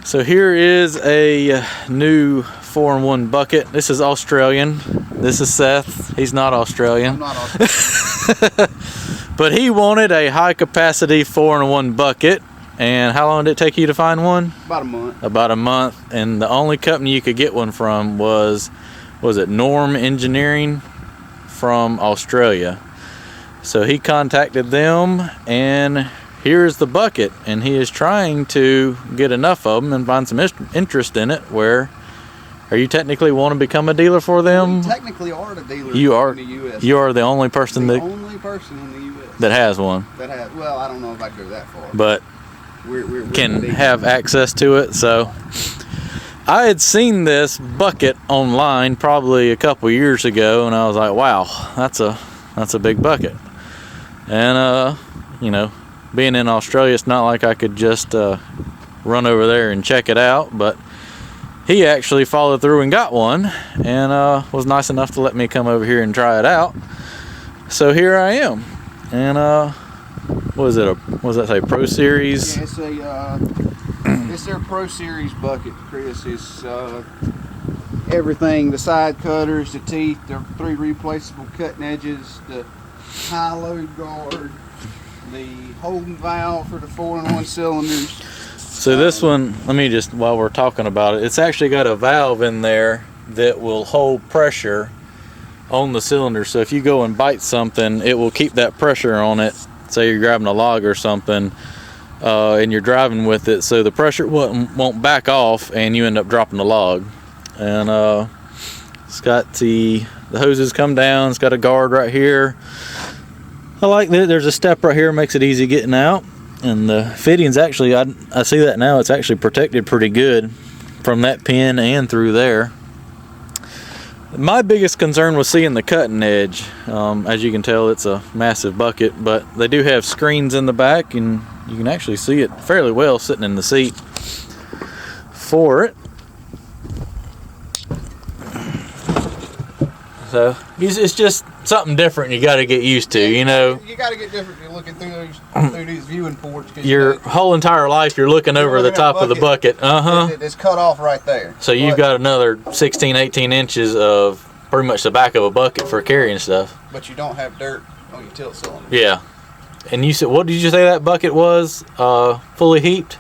So here is a new 4-in-1 bucket. This is Australian. This is Seth. He's not Australian. I'm not Australian. But he wanted a high capacity 4-in-1 bucket. And how long did it take you to find one? About a month. About a month. And the only company you could get one from was it Norm Engineering from Australia. So he contacted them, and here's the bucket, and he is trying to get enough of them and find some interest in it. Where are you technically want to become a dealer for them? We technically are the dealer You are. in the U.S. You are the only person the only person in the U.S. that has one, that has. Well, I don't know if I go that far, but we're can the have access to it. So I had seen this bucket online probably a couple years ago, and I was like, wow, that's a big bucket. And you know, being in Australia, it's not like I could just run over there and check it out, but he actually followed through and got one, and was nice enough to let me come over here and try it out. So here I am. And what is it? What does that say? Pro Series? Yeah, it's their Pro Series bucket, Chris. It's everything: the side cutters, the teeth, the 3 replaceable cutting edges, the high load guard, the holding valve for the 4-in-1 cylinders. So this one, let me just, while we're talking about it, it's actually got a valve in there that will hold pressure on the cylinder. So if you go and bite something, it will keep that pressure on it. Say you're grabbing a log or something, and you're driving with it, so the pressure won't back off and you end up dropping the log. And it's got the hoses come down. It's got a guard right here. I like that there's a step right here, makes it easy getting out. And the fittings actually, I see that now, it's actually protected pretty good from that pin and through there. My biggest concern was seeing the cutting edge. As you can tell, it's a massive bucket, but they do have screens in the back, and you can actually see it fairly well sitting in the seat for it. So it's just something different you got to get used to, you know. You got to get different. You're looking through these viewing ports. Your whole entire life you're looking over the top of the bucket. It's cut off right there. So you've got another 16, 18 inches of pretty much the back of a bucket for carrying stuff. But you don't have dirt on your tilt cylinder. Yeah. And you said, what did you say that bucket was? Fully heaped?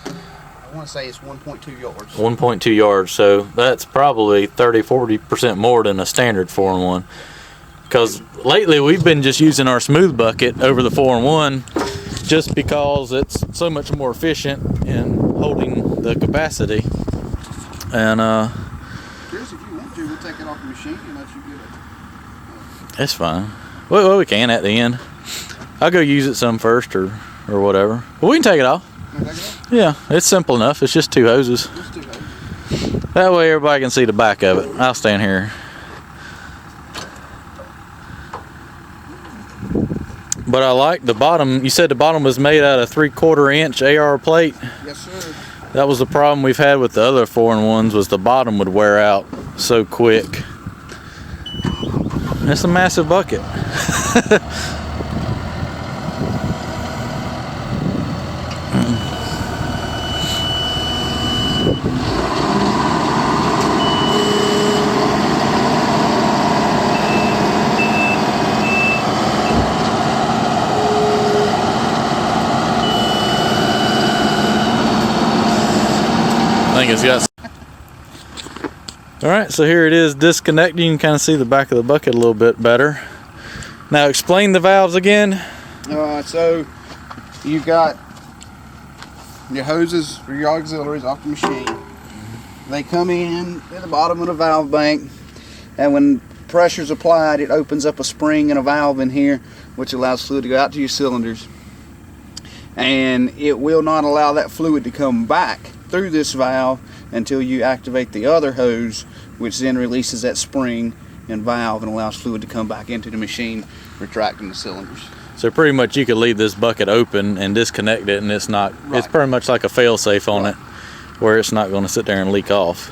I want to say it's 1.2 yards. 1.2 yards. So that's probably 30-40% more than a standard 4-in-1. Because lately we've been just using our smooth bucket over the 4-in-1 just because it's so much more efficient in holding the capacity. And Chris, if you want to, we'll take it off the machine and let you get it. It's fine. Well, we can at the end. I'll go use it some first or whatever. Well, we can take it off. Yeah, it's simple enough. It's just 2 hoses. Just 2 hoses. That way everybody can see the back of it. I'll stand here. But I like the bottom. You said the bottom was made out of 3/4 inch AR plate. Yes, sir. That was the problem we've had with the other 4-in-1s, was the bottom would wear out so quick. It's a massive bucket. I think it's got. All right, so here it is disconnected. You can kind of see the back of the bucket a little bit better. Now explain the valves again. So you've got your hoses for your auxiliaries off the machine. They come in at the bottom of the valve bank, and when pressure's applied, it opens up a spring and a valve in here, which allows fluid to go out to your cylinders. And it will not allow that fluid to come back through this valve until you activate the other hose, which then releases that spring and valve and allows fluid to come back into the machine, retracting the cylinders. So pretty much you could leave this bucket open and disconnect it, and it's not. Right. It's pretty much like a fail-safe on it, where it's not going to sit there and leak off.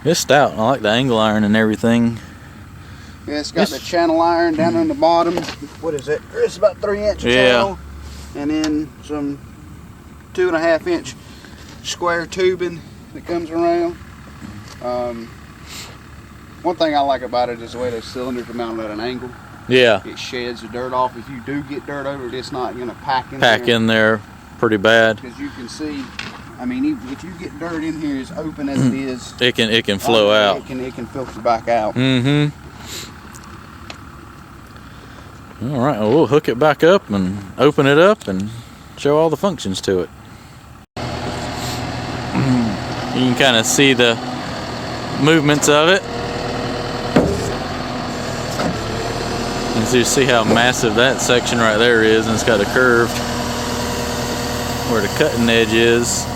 It's stout. I like the angle iron and everything. Yeah, it's got the channel iron down on the bottom. What is it? It's about 3-inch channel, and then some 2.5-inch square tubing that comes around. One thing I like about it is the way those cylinders are mounted at an angle. Yeah. It sheds the dirt off. If you do get dirt over it, it's not going to pack in Pack there. in there pretty bad. Because you can see, I mean, even if you get dirt in here as open as it is, It can flow out. It can filter back out. Mm-hmm. All right, well, we'll hook it back up and open it up and show all the functions to it. You can kind of see the movements of it. You see how massive that section right there is, and it's got a curve where the cutting edge is.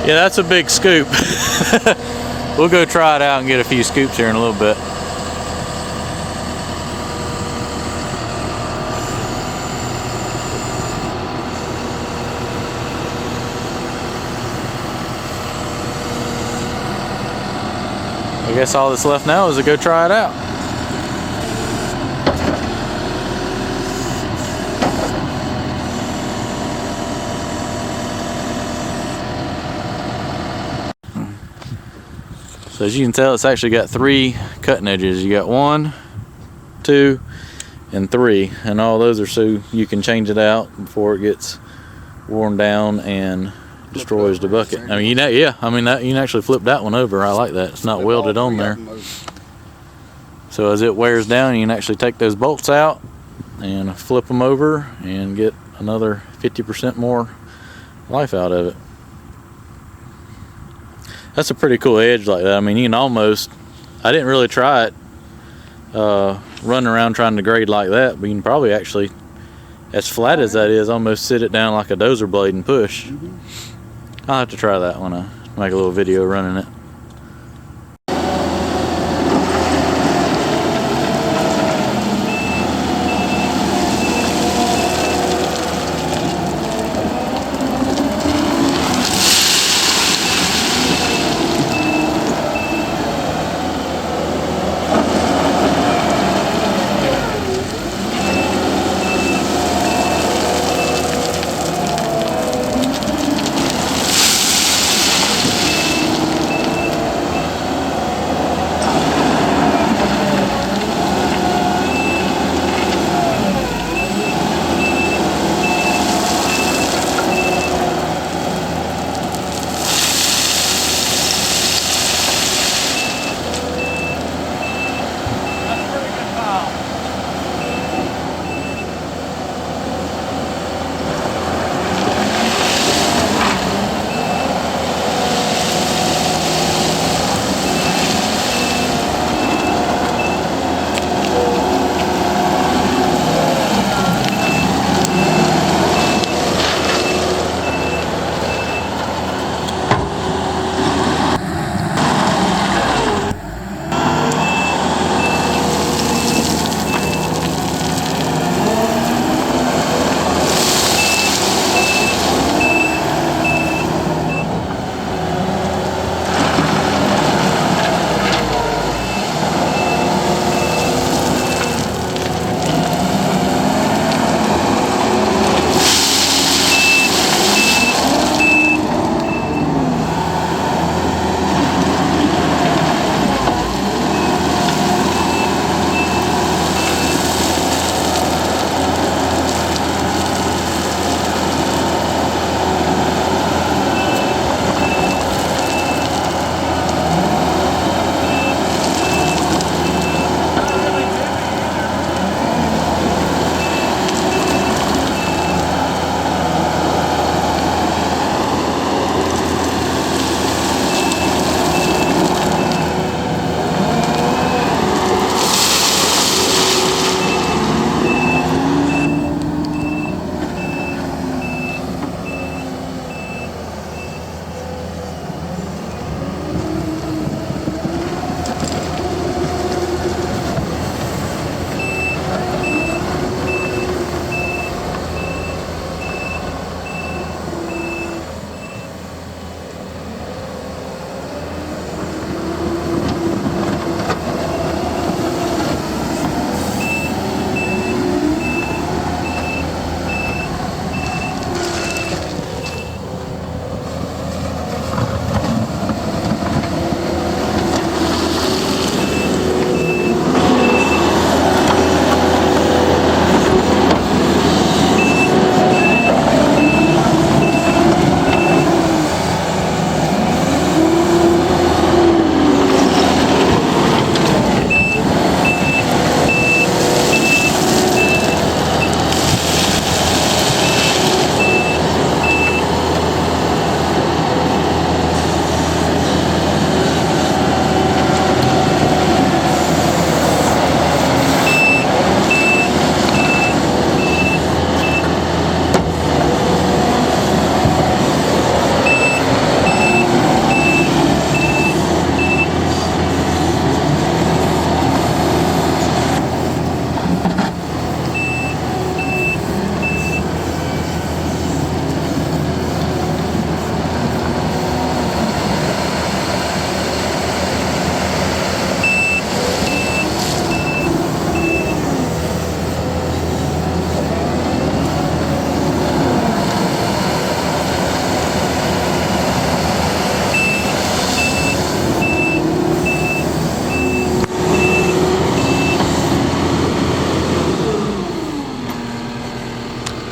Yeah, that's a big scoop. We'll go try it out and get a few scoops here in a little bit. I guess all that's left now is to go try it out. So as you can tell, it's actually got 3 cutting edges. You got 1, 2, and 3, and all those are so you can change it out before it gets worn down and destroys the bucket. I mean, you know, yeah, I mean that you can actually flip that one over. I like that. It's not welded on there. So as it wears down, you can actually take those bolts out and flip them over and get another 50% more life out of it. That's a pretty cool edge like that. I mean, you can almost, I didn't really try it running around trying to grade like that, but you can probably actually, as flat as that is, almost sit it down like a dozer blade and push. I'll have to try that when I make a little video running it.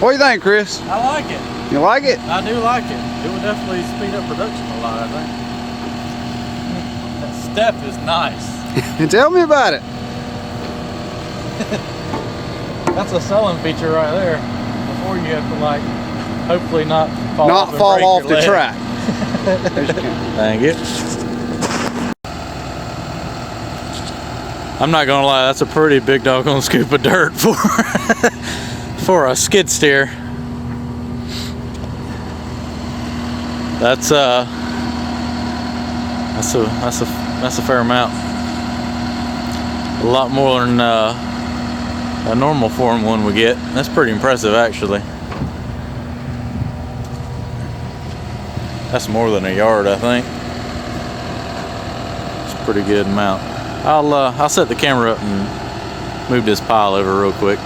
What do you think, Chris? I like it. You like it? I do like it. It would definitely speed up production a lot, I think. That step is nice. And tell me about it. That's a selling feature right there. Before you have to like, hopefully not fall off, and break off your the leg. track. Thank you. I'm not gonna lie, that's a pretty big doggone scoop of dirt for for a skid steer. That's a fair amount. A lot more than a normal form one would get. That's pretty impressive, actually. That's more than a yard, I think. It's a pretty good amount. I'll set the camera up and move this pile over real quick.